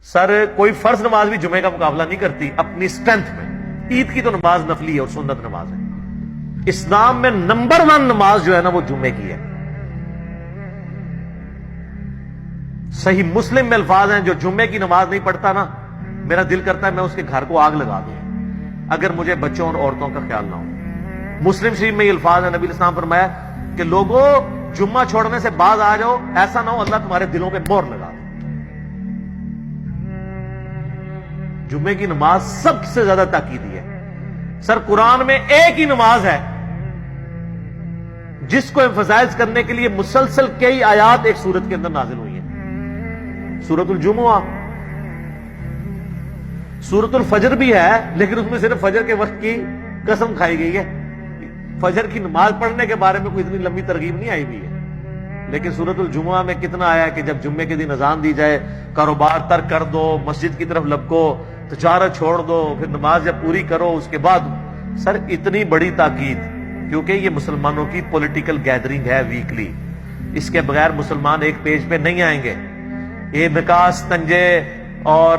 سر کوئی فرض نماز بھی جمعے کا مقابلہ نہیں کرتی اپنی اسٹرینتھ میں. عید کی تو نماز نفلی ہے اور سنت نماز ہے. اسلام میں نمبر 1 نماز جو ہے نا وہ جمعے کی ہے. صحیح مسلم میں الفاظ ہیں جو جمعے کی نماز نہیں پڑھتا نا میرا دل کرتا ہے میں اس کے گھر کو آگ لگا دوں اگر مجھے بچوں اور عورتوں کا خیال نہ ہو. مسلم شریف میں یہ الفاظ ہیں, نبی علیہ السلام فرمایا کہ لوگوں جمعہ چھوڑنے سے باز آ جاؤ, ایسا نہ ہو اللہ تمہارے دلوں پہ مہر لگا دے. جمعے کی نماز سب سے زیادہ تاکیدی ہے. سر قرآن میں ایک ہی نماز ہے جس کو ایمفسائز کرنے کے لیے مسلسل کئی آیات ایک سورت کے اندر نازل ہوئی ہیں. سورت الجمعہ. سورت الفجر بھی ہے لیکن اس میں صرف فجر کے وقت کی قسم کھائی گئی ہے. فجر کی نماز پڑھنے کے بارے میں کوئی اتنی لمبی ترغیب نہیں آئی ہوئی ہے. لیکن سورت الجمعہ میں کتنا آیا ہے کہ جب جمعے کے دن اذان دی جائے کاروبار ترک کر دو, مسجد کی طرف لپکو, تجارت چھوڑ دو, پھر نماز جب پوری کرو اس کے بعد. سر اتنی بڑی تاکید کیونکہ یہ مسلمانوں کی پولیٹیکل گیدرنگ ہے ویکلی. اس کے بغیر مسلمان ایک پیج پہ نہیں آئیں گے. یہ نکاح, تنجے اور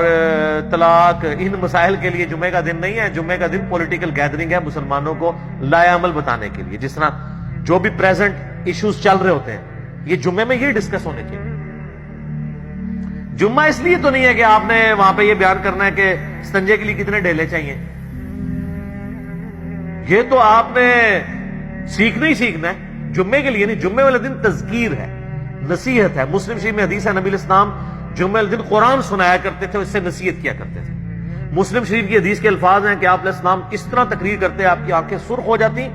طلاق ان مسائل کے لیے جمعے کا دن نہیں ہے. جمعے کا دن پولیٹیکل گیدرنگ ہے مسلمانوں کو لائے عمل بتانے کے لیے. جس طرح جو بھی پریزنٹ ایشوز چل رہے ہوتے ہیں یہ جمعے میں یہ ڈسکس ہونے چاہیے. جمعہ اس لیے تو نہیں ہے کہ آپ نے وہاں پہ یہ بیان کرنا ہے کہ استنجے کے لیے کتنے ڈیلے چاہیے. یہ تو آپ نے سیکھنا ہی سیکھنا ہے. جمعے کے لیے نہیں, جمعے والے دن تذکیر ہے, نصیحت ہے. مسلم شریف میں حدیث ہے نبی علیہ السلام جمعے والے دن قرآن سنایا کرتے تھے, اس سے نصیحت کیا کرتے تھے. مسلم شریف کی حدیث کے الفاظ ہیں کہ آپ علیہ السلام اس طرح تقریر کرتے آپ کی آنکھیں سرخ ہو جاتی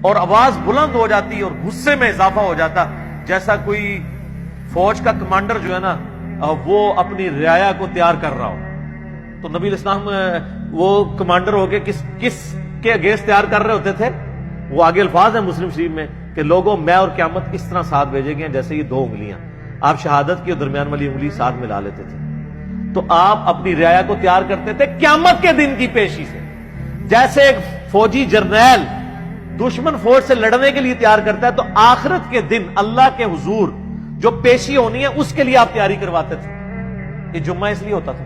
اور آواز بلند ہو جاتی اور غصے میں اضافہ ہو جاتا جیسا کوئی فوج کا کمانڈر جو ہے نا وہ اپنی رعایا کو تیار کر رہا ہو. تو نبی علیہ السلام وہ کمانڈر ہو کے کس کے اگینسٹ تیار کر رہے ہوتے تھے. وہ آگے الفاظ ہیں مسلم شریف میں کہ لوگوں میں اور قیامت اس طرح ساتھ بھیجے گئے جیسے یہ 2 انگلیاں. آپ شہادت کی اور درمیان والی انگلی ساتھ ملا لیتے تھے. تو آپ اپنی رعایا کو تیار کرتے تھے قیامت کے دن کی پیشی سے. جیسے ایک فوجی جرنیل دشمن فوج سے لڑنے کے لیے تیار کرتا ہے تو آخرت کے دن اللہ کے حضور جو پیشی ہونی ہے اس کے لیے آپ تیاری کرواتے تھے. یہ جمعہ اس لیے ہوتا تھا